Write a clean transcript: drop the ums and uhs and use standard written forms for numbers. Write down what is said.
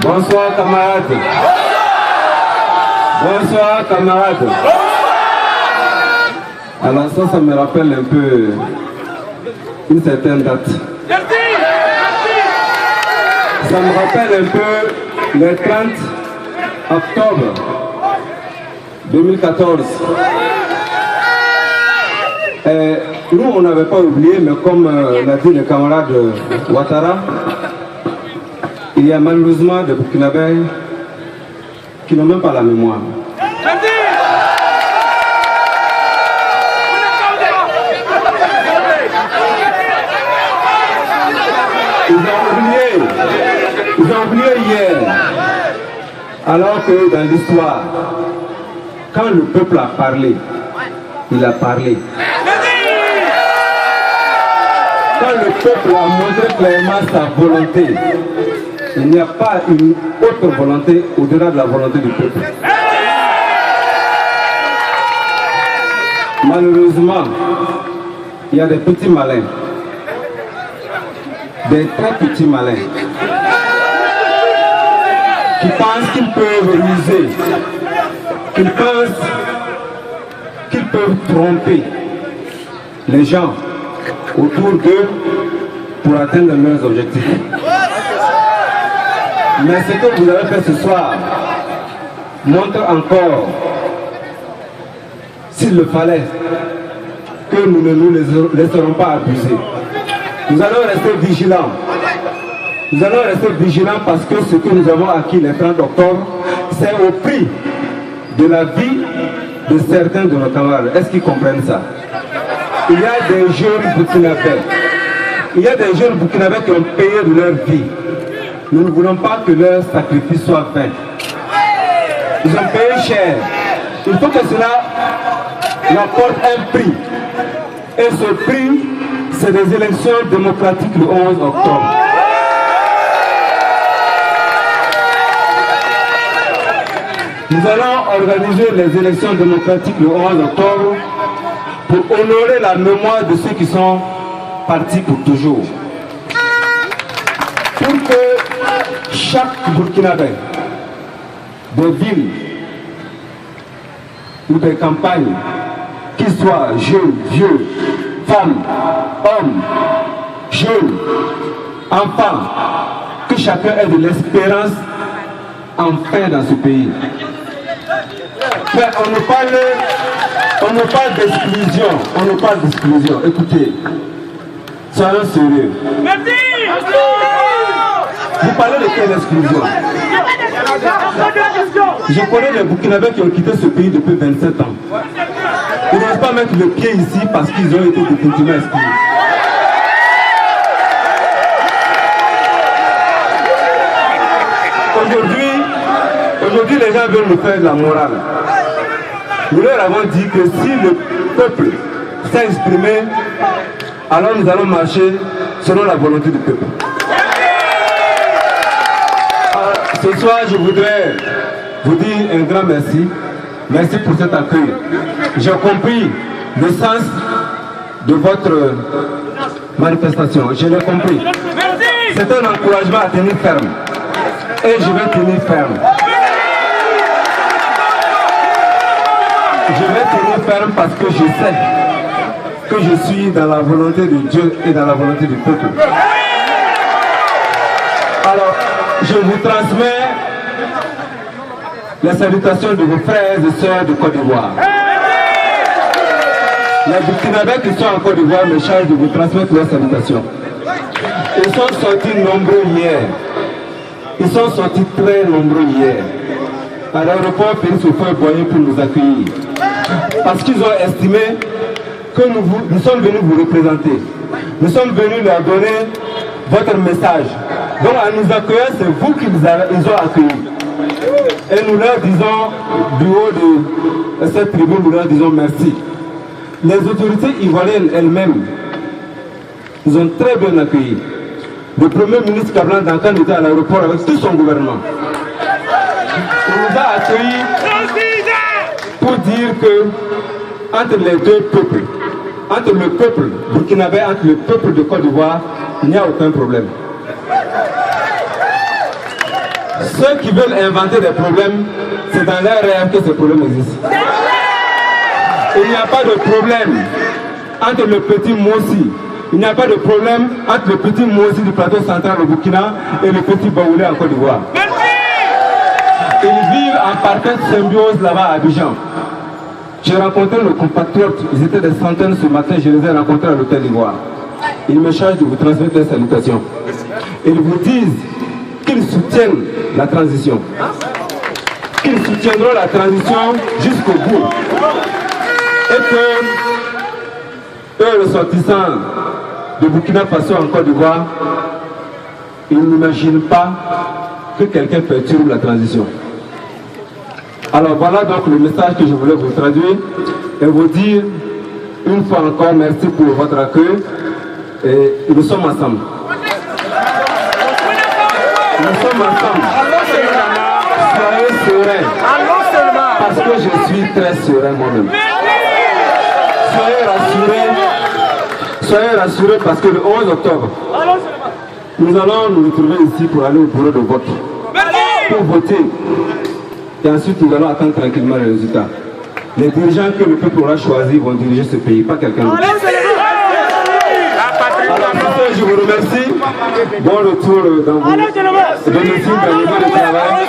Bonsoir camarades. Bonsoir camarades. Alors ça me rappelle un peu une certaine date. Ça me rappelle un peu le 30 octobre 2014. Nous, on n'avait pas oublié, mais comme l'a dit le camarade Ouattara, il y a malheureusement des Burkinabés qui n'ont même pas la mémoire. Ils ont oublié hier, alors que dans l'histoire, quand le peuple a parlé, il a parlé. Quand le peuple a montré clairement sa volonté, il n'y a pas une autre volonté au-delà de la volonté du peuple. Malheureusement, il y a des petits malins, des très petits malins, qui pensent qu'ils peuvent ruser, qu'ils pensent qu'ils peuvent tromper les gens autour d'eux pour atteindre leurs objectifs. Mais ce que vous avez fait ce soir montre encore, s'il le fallait, que nous ne nous laisserons pas abuser. Nous allons rester vigilants. Nous allons rester vigilants parce que ce que nous avons acquis le 30 octobre, c'est au prix de la vie de certains de nos camarades. Est-ce qu'ils comprennent ça? Il y a des jeunes burkinabés. Il y a des jeunes burkinabés qui ont payé de leur vie. Nous ne voulons pas que leur sacrifice soit fait. Ils ont payé cher. Il faut que cela rapporte un prix. Et ce prix, c'est des élections démocratiques le 11 octobre. Nous allons organiser les élections démocratiques le 11 octobre pour honorer la mémoire de ceux qui sont partis pour toujours. Pour que chaque Burkinabé, des villes ou des campagnes, qu'ils soient jeunes, vieux, femmes, hommes, jeunes, enfants, que chacun ait de l'espérance enfin dans ce pays. Mais on nous parle d'exclusion, on nous parle d'exclusion. Écoutez, soyons sérieux. Vous parlez de quelle exclusion? Je connais les Burkinabés qui ont quitté ce pays depuis 27 ans. Ils n'osent pas mettre le pied ici parce qu'ils ont été définitivement exclus. Aujourd'hui, les gens veulent nous faire de la morale. Nous leur avons dit que si le peuple s'est exprimé, alors nous allons marcher selon la volonté du peuple. Ce soir, je voudrais vous dire un grand merci. Merci pour cet accueil. J'ai compris le sens de votre manifestation. Je l'ai compris. C'est un encouragement à tenir ferme. Et je vais tenir ferme. Je vais tenir ferme parce que je sais que je suis dans la volonté de Dieu et dans la volonté du peuple. Alors, je vous transmets les salutations de vos frères et sœurs de Côte d'Ivoire. Les Burkinabés qui sont en Côte d'Ivoire me chargent de vous transmettre leurs salutations. Ils sont sortis nombreux hier. Ils sont sortis très nombreux hier à l'aéroport Félix Houphouët-Boigny pour nous accueillir. Parce qu'ils ont estimé que nous sommes venus vous représenter. Nous sommes venus leur donner votre message. Donc en nous accueillant, c'est vous qui ils ont accueillis. Et nous leur disons, du haut de cette tribune, nous leur disons merci. Les autorités ivoiriennes elles-mêmes nous ont très bien accueillis. Le Premier ministre Kablan Dankan était à l'aéroport avec tout son gouvernement. Il nous a accueillis pour dire que entre les deux peuples, entre le peuple burkinabé, entre le peuple de Côte d'Ivoire, il n'y a aucun problème. Ceux qui veulent inventer des problèmes, c'est dans leur rêve que ces problèmes existent. Il n'y a pas de problème entre le petit Mossi. Il n'y a pas de problème entre le petit Mossi du plateau central au Burkina et le petit Baoulé en Côte d'Ivoire. Ils vivent en parfaite symbiose là-bas à Abidjan. J'ai rencontré nos compatriotes, ils étaient des centaines ce matin, je les ai rencontrés à l'hôtel d'Ivoire. Ils me chargent de vous transmettre des salutations. Ils vous disent qu'ils soutiennent la transition. Qu'ils soutiendront la transition jusqu'au bout. Et que eux, ressortissants de Burkina Faso en Côte d'Ivoire, ils n'imaginent pas que quelqu'un perturbe la transition. Alors voilà donc le message que je voulais vous traduire et vous dire une fois encore merci pour votre accueil et nous sommes ensemble. Nous sommes ensemble. Soyez sereins parce que je suis très serein moi-même. Soyez rassurés parce que le 11 octobre, nous allons nous retrouver ici pour aller au bureau de vote, pour voter. Et ensuite, nous allons attendre tranquillement les résultats. Les dirigeants que le peuple aura choisi vont diriger ce pays, pas quelqu'un d'autre. Alors, je vous remercie. Bon retour dans vos domiciles, dans les lieux de travail.